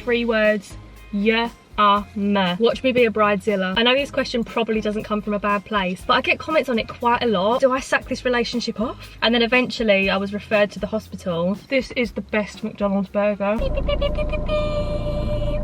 3 words, yeah. Watch me be a bridezilla. I know this question probably doesn't come from a bad place, but I get comments on it quite a lot. Do I sack this relationship off? And then eventually I was referred to the hospital. This is the best McDonald's burger. Beep, beep, beep, beep, beep, beep, beep.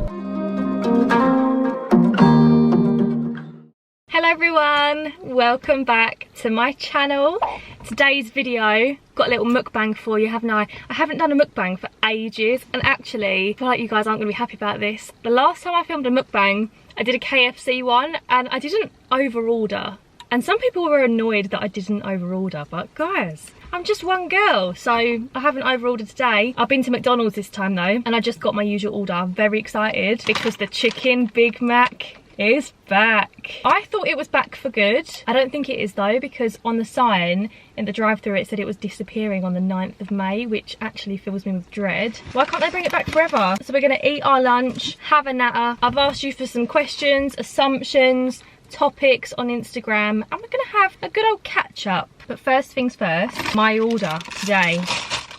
Hello everyone, welcome back to my channel. Today's video, got a little mukbang for you, haven't I? I haven't done a mukbang for ages, and actually I feel like you guys aren't going to be happy about this. The last time I filmed a mukbang, I did a KFC one and I didn't overorder. And some people were annoyed that I didn't overorder, but guys, I'm just one girl, so I haven't overordered today. I've been to McDonald's this time though, and I just got my usual order. I'm very excited because the chicken Big Mac is back. I thought it was back for good. I don't think it is though, because on the sign in the drive-thru it said it was disappearing on the 9th of May, which actually fills me with dread. Why can't they bring it back forever? So we're gonna eat our lunch, have a natter. I've asked you for some questions, assumptions, topics on Instagram, and we're gonna have a good old catch up. But first things first, my order today.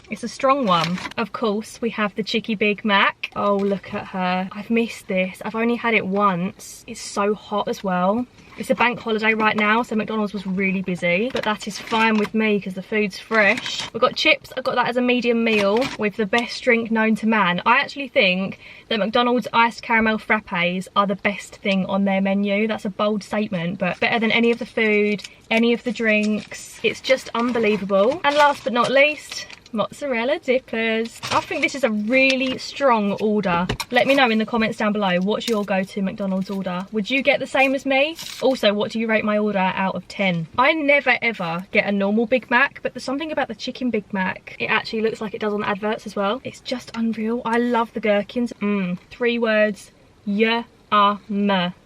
It's a strong one. Of course, we have the Chicky Big Mac. Oh, look at her. I've missed this. I've only had it once. It's so hot as well. It's a bank holiday right now, so McDonald's was really busy, but that is fine with me because the food's fresh. We've got chips. I've got that as a medium meal with the best drink known to man. I actually think that McDonald's iced caramel frappes are the best thing on their menu. That's a bold statement, but better than any of the food, any of the drinks. It's just unbelievable. And last but not least, mozzarella dippers. I think this is a really strong order. Let me know in the comments down below, what's your go-to McDonald's order? Would you get the same as me? Also, what do you rate my order out of 10? I never ever get a normal Big Mac, but there's something about the chicken Big Mac. It actually looks like it does on the adverts as well. It's just unreal. I love the gherkins. 3 words, yeah.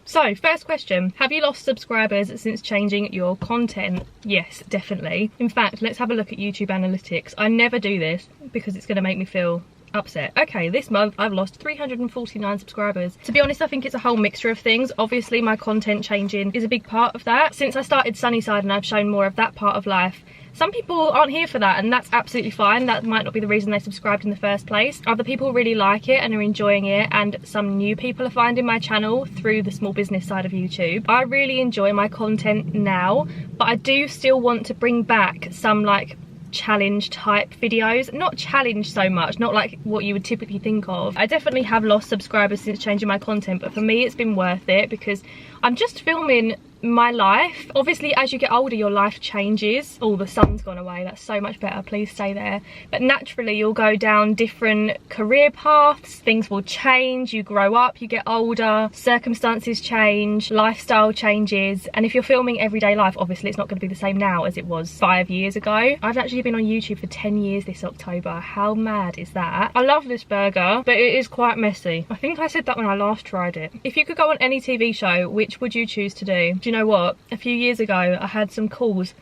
So, first question, have you lost subscribers since changing your content? Yes, definitely. In fact, let's have a look at YouTube analytics. I never do this because it's going to make me feel upset. Okay, this month I've lost 349 subscribers. To be honest, I think it's a whole mixture of things. Obviously, my content changing is a big part of that. Since I started Sunnyside and I've shown more of that part of life, some people aren't here for that, and that's absolutely fine. That might not be the reason they subscribed in the first place. Other people really like it and are enjoying it, and some new people are finding my channel through the small business side of YouTube. I really enjoy my content now, but I do still want to bring back some like challenge type videos. Not challenge so much, not like what you would typically think of. I definitely have lost subscribers since changing my content, but for me it's been worth it because I'm just filming my life. Obviously, as you get older, your life changes. Oh, the sun's gone away. That's so much better. Please stay there. But naturally, you'll go down different career paths. Things will change. You grow up, you get older, circumstances change, lifestyle changes. And if you're filming everyday life, obviously it's not going to be the same now as it was 5 years ago. I've actually been on YouTube for 10 years this October. How mad is that? I love this burger, but it is quite messy. I think I said that when I last tried it. If you could go on any TV show, which would you choose to do? Do you know what? A few years ago, I had some calls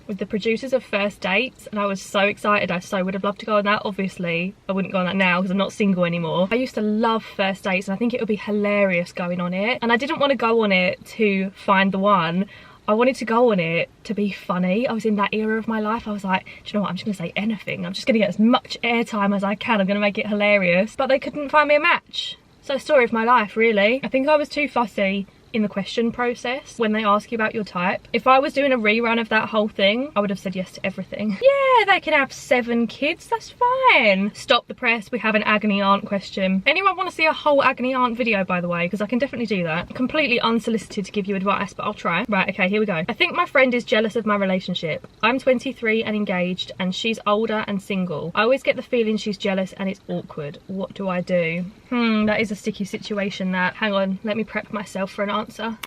with the producers of First Dates, and I was so excited. I so would have loved to go on that. Obviously, I wouldn't go on that now because I'm not single anymore. I used to love First Dates, and I think it would be hilarious going on it. And I didn't want to go on it to find the one. I wanted to go on it to be funny. I was in that era of my life. I was like, do you know what? I'm just gonna say anything. I'm just gonna get as much airtime as I can. I'm gonna make it hilarious. But they couldn't find me a match. So, story of my life, really. I think I was too fussy in the question process when they ask you about your type. If I was doing a rerun of that whole thing, I would have said yes to everything. Yeah, they can have 7 kids, that's fine. Stop the press, we have an agony aunt question. Anyone want to see a whole agony aunt video, by the way? Because I can definitely do that. Completely unsolicited to give you advice, but I'll try. Right, okay, here we go. I think my friend is jealous of my relationship. I'm 23 and engaged, and she's older and single. I always get the feeling she's jealous and it's awkward. What do I do? That is a sticky situation, that. Hang on, let me prep myself for an answer.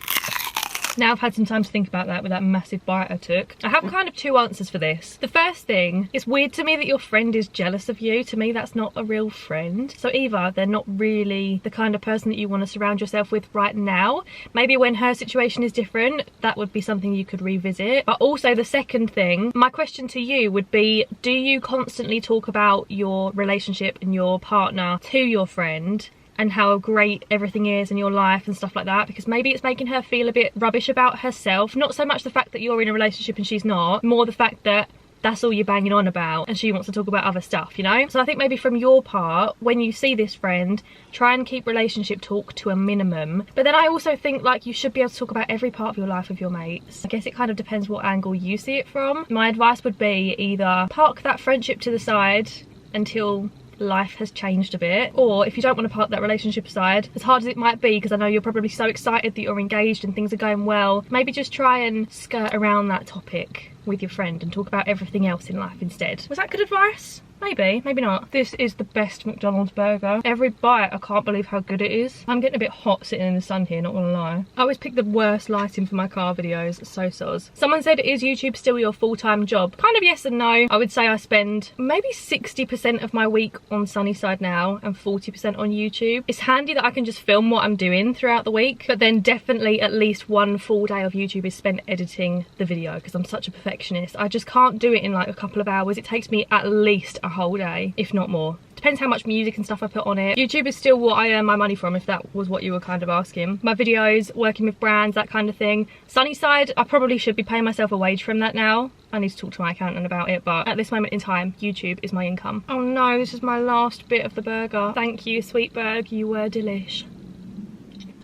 Now I've had some time to think about that with that massive bite I took. I have kind of 2 answers for this. The first thing, it's weird to me that your friend is jealous of you. To me, that's not a real friend. So either they're not really the kind of person that you want to surround yourself with right now. Maybe when her situation is different, that would be something you could revisit. But also the second thing, my question to you would be, do you constantly talk about your relationship and your partner to your friend? And how great everything is in your life and stuff like that, because maybe it's making her feel a bit rubbish about herself. Not so much the fact that you're in a relationship and she's not, more the fact that that's all you're banging on about, and she wants to talk about other stuff, you know? So I think maybe from your part, when you see this friend, try and keep relationship talk to a minimum. But then I also think like you should be able to talk about every part of your life with your mates. I guess it kind of depends what angle you see it from. My advice would be either park that friendship to the side until life has changed a bit, or if you don't want to park that relationship aside, as hard as it might be, because I know you're probably so excited that you're engaged and things are going well, maybe just try and skirt around that topic with your friend and talk about everything else in life instead. Was that good advice? Maybe, maybe not. This is the best McDonald's burger. Every bite, I can't believe how good it is. I'm getting a bit hot sitting in the sun here, not gonna lie. I always pick the worst lighting for my car videos, so soz. Someone said, is YouTube still your full-time job? Kind of yes and no. I would say I spend maybe 60% of my week on Sunnyside now and 40% on YouTube. It's handy that I can just film what I'm doing throughout the week, but then definitely at least one full day of YouTube is spent editing the video because I'm such a perfectionist. I just can't do it in like a couple of hours. It takes me at least a whole day, if not more. Depends how much music and stuff I put on it. YouTube is still what I earn my money from, if that was what you were kind of asking. My videos, working with brands, that kind of thing. Sunnyside, I probably should be paying myself a wage from that now. I need to talk to my accountant about it, but at this moment in time, YouTube is my income. Oh no, this is my last bit of the burger. Thank you, Sweetberg, you were delish.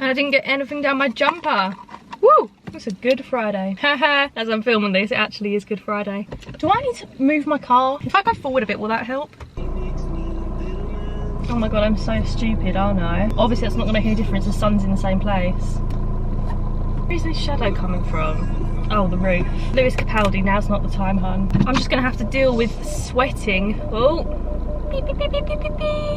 And I didn't get anything down my jumper. Woo! It's a Good Friday. Haha, as I'm filming this, it actually is Good Friday. Do I need to move my car? If I go forward a bit, will that help? Oh my god, I'm so stupid, aren't I? Obviously that's not gonna make any difference, the sun's in the same place. Where is this shadow coming from? Oh, the roof. Lewis Capaldi, now's not the time, hon. I'm just gonna have to deal with sweating. Oh. Beep, beep, beep, beep, beep, beep, beep.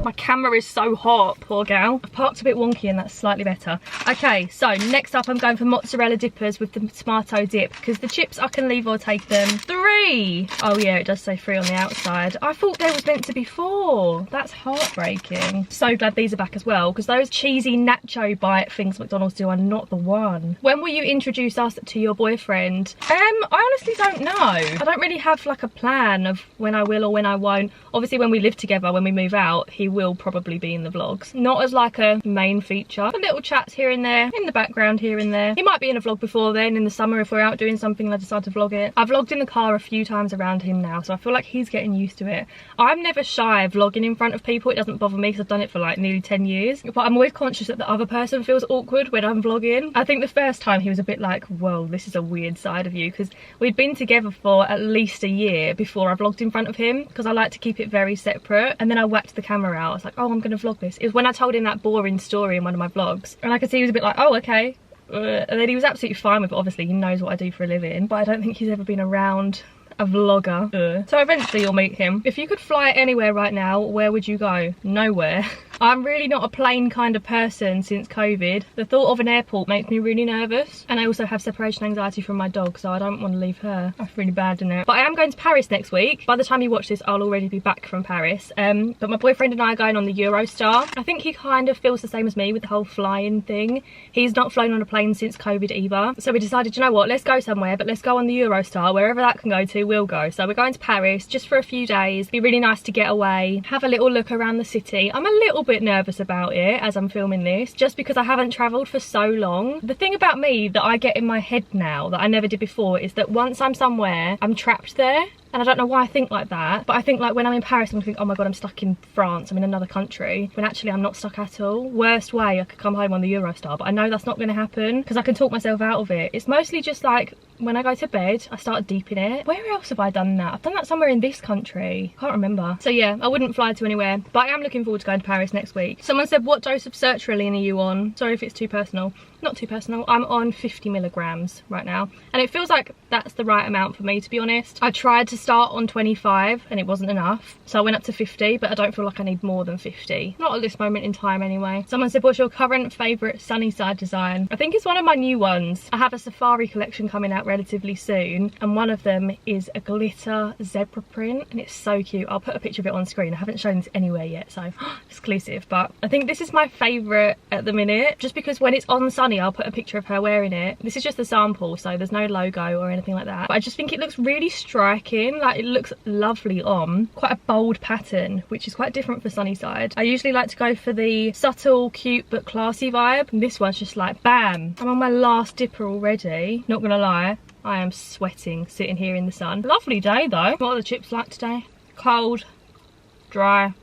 My camera is so hot, poor gal. I've parked a bit wonky and that's slightly better. Okay, so next up I'm going for mozzarella dippers with the tomato dip, because the chips I can leave or take them. 3! Oh yeah, it does say 3 on the outside. I thought there was meant to be 4. That's heartbreaking. So glad these are back as well, because those cheesy nacho bite things McDonald's do are not the one. When will you introduce us to your boyfriend? I honestly don't know. I don't really have like a plan of when I will or when I won't. Obviously when we live together, when we move out, he will probably be in the vlogs. Not as like a main feature. A little chats here and there, in the background here and there. He might be in a vlog before then, in the summer if we're out doing something and I decide to vlog it. I've vlogged in the car a few times around him now, so I feel like he's getting used to it. I'm never shy vlogging in front of people. It doesn't bother me because I've done it for like nearly 10 years. But I'm always conscious that the other person feels awkward when I'm vlogging. I think the first time he was a bit like, whoa, this is a weird side of you, because we'd been together for at least a year before I vlogged in front of him, because I like to keep it very separate. And then I whacked the camera out. I was like, oh, I'm gonna vlog this. It was when I told him that boring story in one of my vlogs, and I could see he was a bit like, oh, okay. And then he was absolutely fine with it. Obviously he knows what I do for a living, but I don't think he's ever been around a vlogger. So eventually you'll meet him. If you could fly anywhere right now, where would you go? Nowhere. I'm really not a plane kind of person since COVID. The thought of an airport makes me really nervous, and I also have separation anxiety from my dog, so I don't want to leave her. I'm really bad in it. But I am going to Paris next week. By the time you watch this, I'll already be back from Paris. But my boyfriend and I are going on the Eurostar. I think he kind of feels the same as me with the whole flying thing. He's not flown on a plane since COVID either. So we decided, you know what, let's go somewhere, but let's go on the Eurostar. Wherever that can go to, we'll go. So we're going to Paris just for a few days. Be really nice to get away, have a little look around the city. I'm a little bit nervous about it as I'm filming this, just because I haven't travelled for so long. The thing about me that I get in my head now that I never did before is that once I'm somewhere, I'm trapped there. And I don't know why I think like that, but I think like when I'm in Paris, I'm thinking, oh my god, I'm stuck in France, I'm in another country, when actually I'm not stuck at all. Worst way, I could come home on the Eurostar, but I know that's not going to happen because I can talk myself out of it. It's mostly just like when I go to bed, I start deep in it. Where else have I done that? I've done that somewhere in this country. Can't remember. So yeah, I wouldn't fly to anywhere, but I am looking forward to going to Paris next week. Someone said, what dose of sertraline are you on? Sorry if it's too personal. Not too personal. I'm on 50 milligrams right now, and it feels like that's the right amount for me, to be honest. I tried to start on 25 and it wasn't enough, so I went up to 50, but I don't feel like I need more than 50. Not at this moment in time anyway. Someone said, what's your current favourite Sunnyside design? I think it's one of my new ones. I have a safari collection coming out relatively soon, and one of them is a glitter zebra print, and it's so cute. I'll put a picture of it on screen. I haven't shown this anywhere yet, so exclusive, but I think this is my favourite at the minute, just because when it's on Sunny, I'll put a picture of her wearing it. This is just a sample, so there's no logo or anything like that, but I just think it looks really striking. Like, it looks lovely on. Quite a bold pattern, which is quite different for Sunnyside. I usually like to go for the subtle, cute but classy vibe, and this one's just like bam. I'm on my last dipper already, not gonna lie. I am sweating sitting here in the sun. Lovely day though. What are the chips like today? Cold, dry,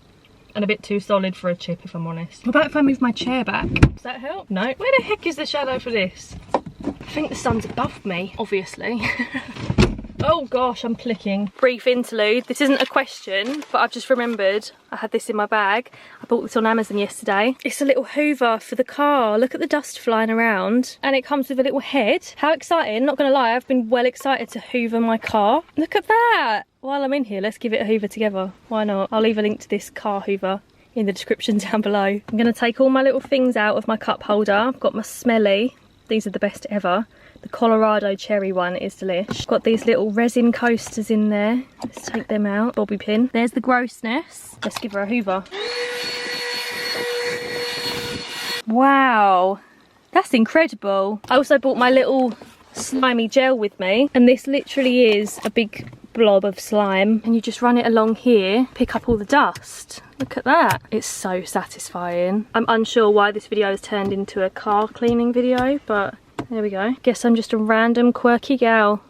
and a bit too solid for a chip, if I'm honest. What about if I move my chair back? Does that help? No. Where the heck is the shadow for this? I think the sun's above me, obviously. Oh gosh, I'm clicking. Brief interlude. This isn't a question, but I've just remembered I had this in my bag. I bought this on Amazon yesterday. It's a little hoover for the car. Look at the dust flying around. And it comes with a little head. How exciting. Not gonna lie, I've been well excited to hoover my car. Look at that. While I'm in here, let's give it a hoover together. Why not? I'll leave a link to this car hoover in the description down below. I'm gonna take all my little things out of my cup holder. I've got my smelly. These are the best ever. The Colorado cherry one is delish. Got these little resin coasters in there. Let's take them out. Bobby pin. There's the grossness. Let's give her a hoover. Wow, that's incredible. I also bought my little slimy gel with me, and this literally is a big blob of slime, and you just run it along here, pick up all the dust. Look at that. It's so satisfying. I'm unsure why this video has turned into a car cleaning video, but there we go. Guess I'm just a random quirky gal.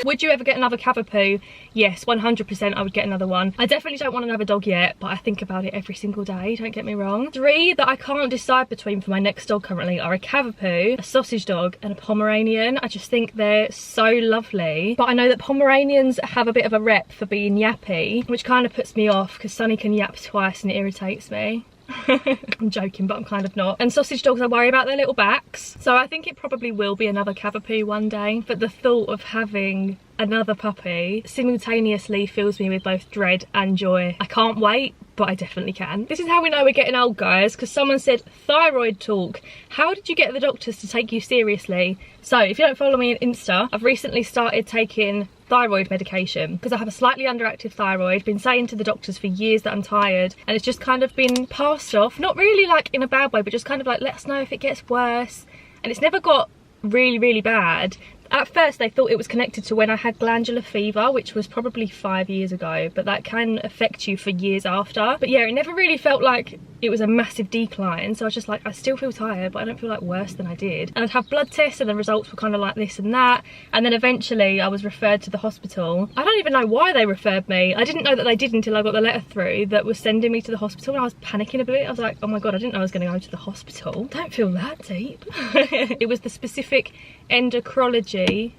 Would you ever get another Cavapoo? Yes, 100% I would get another one. I definitely don't want another dog yet, but I think about it every single day, don't get me wrong. 3 that I can't decide between for my next dog currently are a Cavapoo, a sausage dog, and a Pomeranian. I just think they're so lovely. But I know that Pomeranians have a bit of a rep for being yappy, which kind of puts me off because Sunny can yap twice and it irritates me. I'm joking, but I'm kind of not. And sausage dogs, I worry about their little backs. So I think it probably will be another Cavapoo one day. But the thought of having another puppy simultaneously fills me with both dread and joy. I can't wait, but I definitely can. This is how we know we're getting old, guys, because someone said thyroid talk. How did you get the doctors to take you seriously? So if you don't follow me on Insta, I've recently started taking thyroid medication because I have a slightly underactive thyroid. Been saying to the doctors for years that I'm tired, and it's just kind of been passed off, not really like in a bad way, but just kind of like, let us know if it gets worse. And it's never got really bad. At first they thought it was connected to when I had glandular fever, which was probably 5 years ago, but that can affect you for years after. But yeah, it never really felt like it was a massive decline, so I was just like, I still feel tired, but I don't feel like worse than I did. And I'd have blood tests and the results were kind of like this and that, and then eventually I was referred to the hospital. I don't even know why they referred me. I didn't know that they did until I got the letter through that was sending me to the hospital, and I was panicking a bit. I was like, oh my god, I didn't know I was going to go to the hospital. Don't feel that deep. It was the specific endocrinology,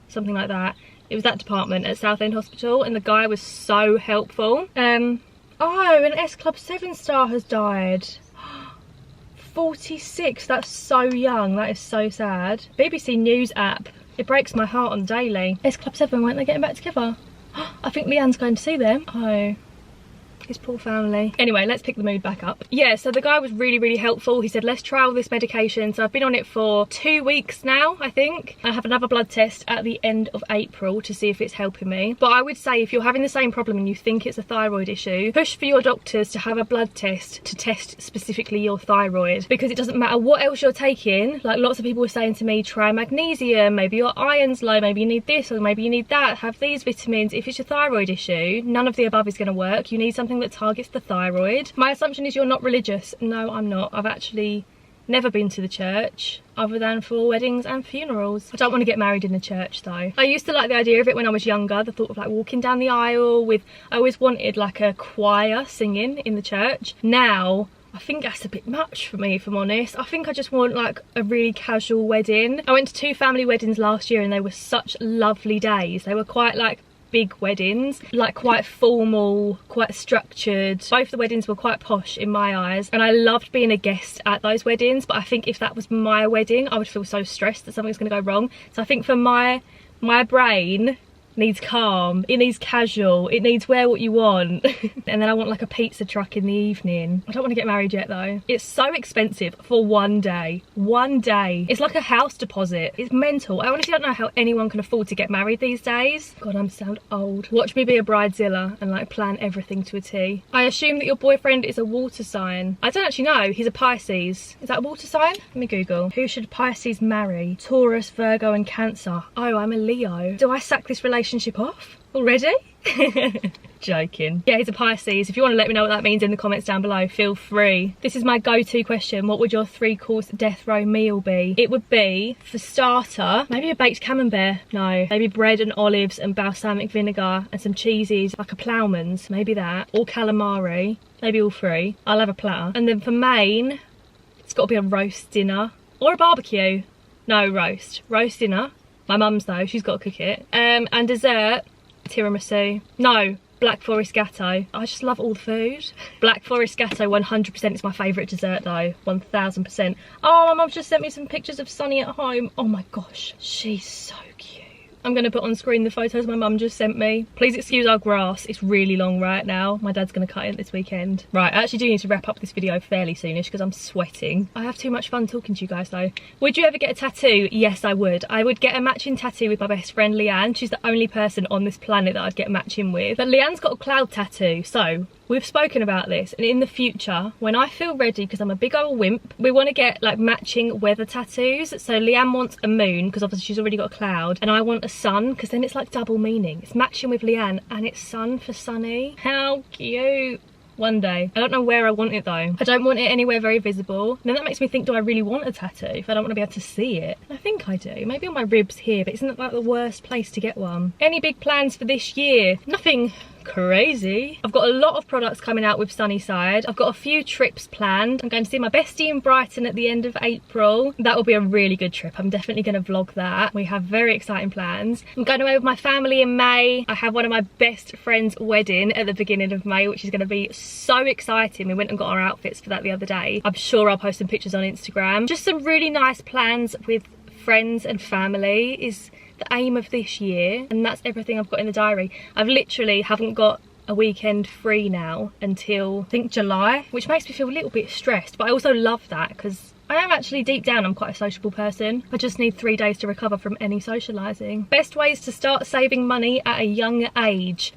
something like that. It was that department at Southend Hospital, and the guy was so helpful. Oh, an S Club 7 star has died. 46, that's so young. That is so sad. BBC News app, it breaks my heart on the daily. S Club 7, weren't they getting back together? I think Leanne's going to see them. Oh, his poor family. Anyway, let's pick the mood back up. Yeah, so the guy was really helpful. He said, let's try all this medication. So I've been on it for 2 weeks now, I think. I have another blood test at the end of April to see if it's helping me. But I would say if you're having the same problem and you think it's a thyroid issue, push for your doctors to have a blood test to test specifically your thyroid, because it doesn't matter what else you're taking. Like lots of people were saying to me, try magnesium, maybe your iron's low, maybe you need this or maybe you need that, have these vitamins. If it's your thyroid issue, none of the above is going to work. You need something that targets the thyroid. My assumption is you're not religious. No, I'm not. I've actually never been to the church other than for weddings and funerals. I don't want to get married in the church though. I used to like the idea of it when I was younger, the thought of like walking down the aisle with, I always wanted like a choir singing in the church. Now I think that's a bit much for me, if I'm honest. I think I just want like a really casual wedding. I went to 2 family weddings last year and they were such lovely days. They were quite like big weddings, like quite formal, quite structured. Both the weddings were quite posh in my eyes, and I loved being a guest at those weddings. But I think if that was my wedding, I would feel so stressed that something's going to go wrong. So I think for my brain needs calm, it needs casual, it needs wear what you want. And then I want like a pizza truck in the evening. I don't want to get married yet though. It's so expensive for one day. It's like a house deposit. It's mental. I honestly don't know how anyone can afford to get married these days. God, I'm sound old. Watch me be a bridezilla and like plan everything to a T. I assume that your boyfriend is a water sign. I don't actually know. He's a Pisces. Is that a water sign? Let me Google. Who should Pisces marry? Taurus, Virgo and Cancer. Oh, I'm a Leo. Do I sack this relationship off already? Joking. Yeah, he's a Pisces. If you want to let me know what that means in the comments down below, feel free. This is my go-to question. What would your 3-course death row meal be? It would be, for starter, maybe a baked camembert. No, maybe bread and olives and balsamic vinegar and some cheesies, like a ploughman's, maybe that. Or calamari, maybe all 3. I'll have a platter. And then for main, it's got to be a roast dinner. Or a barbecue. No, roast dinner. My mum's though, she's got to cook it. And dessert, tiramisu. No, Black Forest Gatto. I just love all the food. Black Forest Gatto 100% is my favourite dessert though, 1000%. Oh, my mum's just sent me some pictures of Sunny at home. Oh my gosh, she's so cute. I'm going to put on screen the photos my mum just sent me. Please excuse our grass, it's really long right now. My dad's going to cut it this weekend. Right, I actually do need to wrap up this video fairly soonish because I'm sweating. I have too much fun talking to you guys though. Would you ever get a tattoo? Yes, I would. I would get a matching tattoo with my best friend Leanne. She's the only person on this planet that I'd get matching with. But Leanne's got a cloud tattoo, so we've spoken about this, and in the future, when I feel ready, because I'm a big old wimp, we want to get like matching weather tattoos. So Leanne wants a moon, because obviously she's already got a cloud, and I want a sun, because then it's like double meaning. It's matching with Leanne, and it's sun for Sunny. How cute. One day. I don't know where I want it though. I don't want it anywhere very visible. And then that makes me think, do I really want a tattoo if I don't want to be able to see it? I think I do. Maybe on my ribs here, but isn't that like the worst place to get one? Any big plans for this year? Nothing crazy. I've got a lot of products coming out with Sunnyside. I've got a few trips planned. I'm going to see my bestie in Brighton at the end of April. That will be a really good trip. I'm definitely going to vlog that. We have very exciting plans. I'm going away with my family in May. I have one of my best friend's wedding at the beginning of May, which is going to be so exciting. We went and got our outfits for that the other day. I'm sure I'll post some pictures on Instagram. Just some really nice plans with friends and family is the aim of this year, and that's everything I've got in the diary. I've literally haven't got a weekend free now until I think July, which makes me feel a little bit stressed, but I also love that because I am actually deep down, I'm quite a sociable person. I just need 3 days to recover from any socialising. Best ways to start saving money at a young age.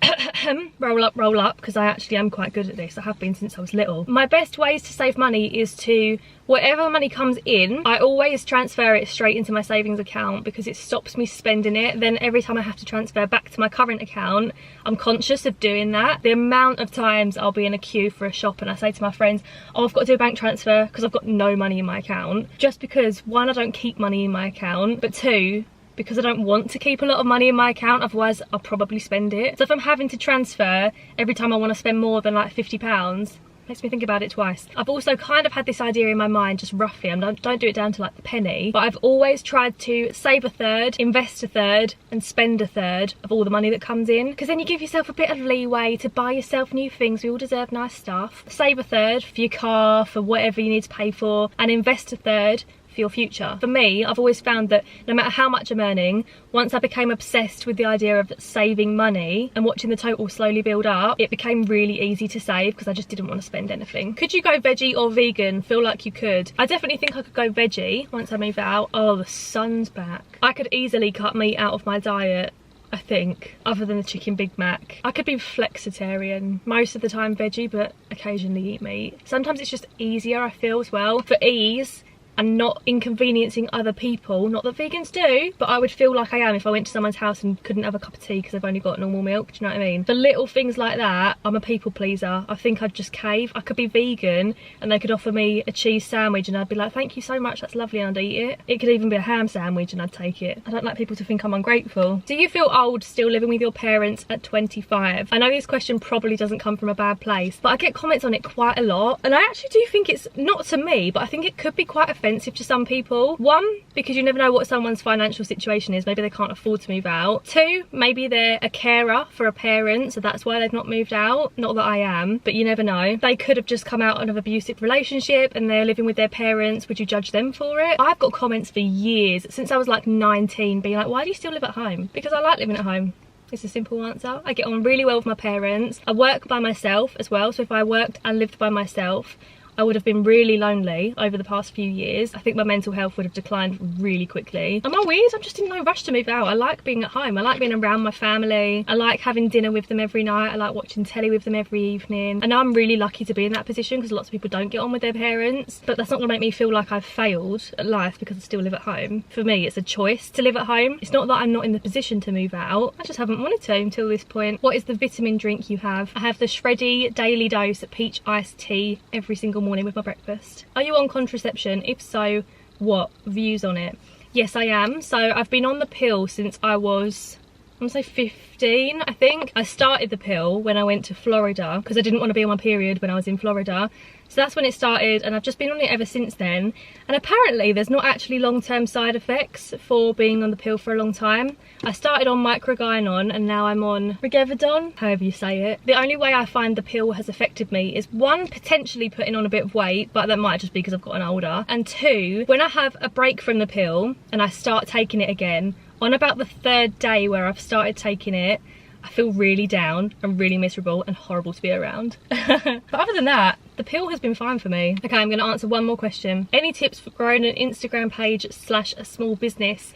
Roll up, because I actually am quite good at this. I have been since I was little. My best ways to save money is to, whatever money comes in, I always transfer it straight into my savings account because it stops me spending it. Then every time I have to transfer back to my current account, I'm conscious of doing that. The amount of times I'll be in a queue for a shop and I say to my friends, oh, I've got to do a bank transfer because I've got no money in my account. Just because, one, I don't keep money in my account, but two, because I don't want to keep a lot of money in my account, otherwise I'll probably spend it. So if I'm having to transfer every time I want to spend more than like £50, makes me think about it twice. I've also kind of had this idea in my mind, just roughly, and don't do it down to like the penny, but I've always tried to save a third, invest a third, and spend a third of all the money that comes in, because then you give yourself a bit of leeway to buy yourself new things. We all deserve nice stuff. Save a third for your car, for whatever you need to pay for, and invest a third for your future. For me, I've always found that no matter how much I'm earning, once I became obsessed with the idea of saving money and watching the total slowly build up, it became really easy to save because I just didn't want to spend anything. Could you go veggie or vegan? Feel like you could. I definitely think I could go veggie once I move out. Oh, the sun's back. I could easily cut meat out of my diet, I think, other than the chicken Big Mac. I could be flexitarian, most of the time veggie, but occasionally eat meat. Sometimes it's just easier, I feel, as well, for ease and not inconveniencing other people. Not that vegans do, but I would feel like I am if I went to someone's house and couldn't have a cup of tea because they've only got normal milk. Do you know what I mean? For little things like that, I'm a people pleaser. I think I'd just cave. I could be vegan and they could offer me a cheese sandwich and I'd be like, thank you so much, that's lovely, and I'd eat it. It could even be a ham sandwich and I'd take it. I don't like people to think I'm ungrateful. Do you feel old still living with your parents at 25? I know this question probably doesn't come from a bad place, but I get comments on it quite a lot, and I actually do think it's, not to me, but I think it could be quite offensive to some people. One, because you never know what someone's financial situation is. Maybe they can't afford to move out. Two, maybe they're a carer for a parent, so that's why they've not moved out. Not that I am, but you never know. They could have just come out of an abusive relationship and they're living with their parents. Would you judge them for it? I've got comments for years, since I was like 19, being like, why do you still live at home? Because I like living at home. It's a simple answer. I get on really well with my parents. I work by myself as well, so if I worked and lived by myself, I would have been really lonely over the past few years. I think my mental health would have declined really quickly. Am I weird? I'm just in no rush to move out. I like being at home. I like being around my family. I like having dinner with them every night. I like watching telly with them every evening. And I'm really lucky to be in that position because lots of people don't get on with their parents. But that's not going to make me feel like I've failed at life because I still live at home. For me, it's a choice to live at home. It's not that I'm not in the position to move out. I just haven't wanted to until this point. What is the vitamin drink you have? I have the Shreddy Daily Dose peach iced tea every single morning with my breakfast. Are you on contraception? If so, what? Views on it? Yes, I am. So I've been on the pill since I was, I'm gonna say 15, I think. I started the pill when I went to Florida because I didn't want to be on my period when I was in Florida. So that's when it started, and I've just been on it ever since then. And apparently there's not actually long-term side effects for being on the pill for a long time. I started on microgynon and now I'm on Regevidon, however you say it. The only way I find the pill has affected me is one, potentially putting on a bit of weight, but that might just be because I've gotten older. And two, when I have a break from the pill and I start taking it again, on about the 3rd day where I've started taking it, I feel really down and really miserable and horrible to be around. But other than that, the pill has been fine for me. Okay, I'm going to answer one more question. Any tips for growing an Instagram page / a small business?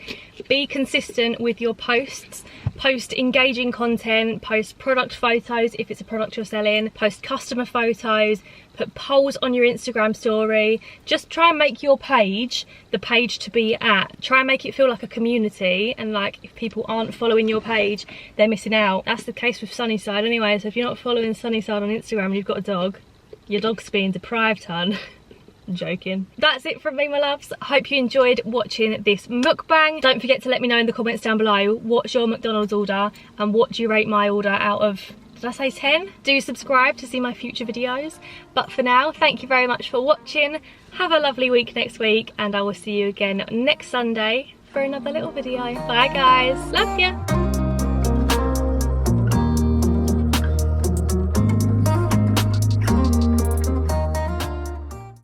Be consistent with your posts. Post engaging content, post product photos if it's a product you're selling, post customer photos, put polls on your Instagram story. Just try and make your page the page to be at. Try and make it feel like a community, and like if people aren't following your page, they're missing out. That's the case with Sunnyside anyway, so if you're not following Sunnyside on Instagram and you've got a dog, your dog's being deprived, hun. I'm joking. That's it from me, my loves. I hope you enjoyed watching this mukbang. Don't forget to let me know in the comments down below what's your McDonald's order and what do you rate my order out of, did I say 10? Do subscribe to see my future videos. But for now, thank you very much for watching. Have a lovely week next week, and I will see you again next Sunday for another little video. Bye guys, love ya.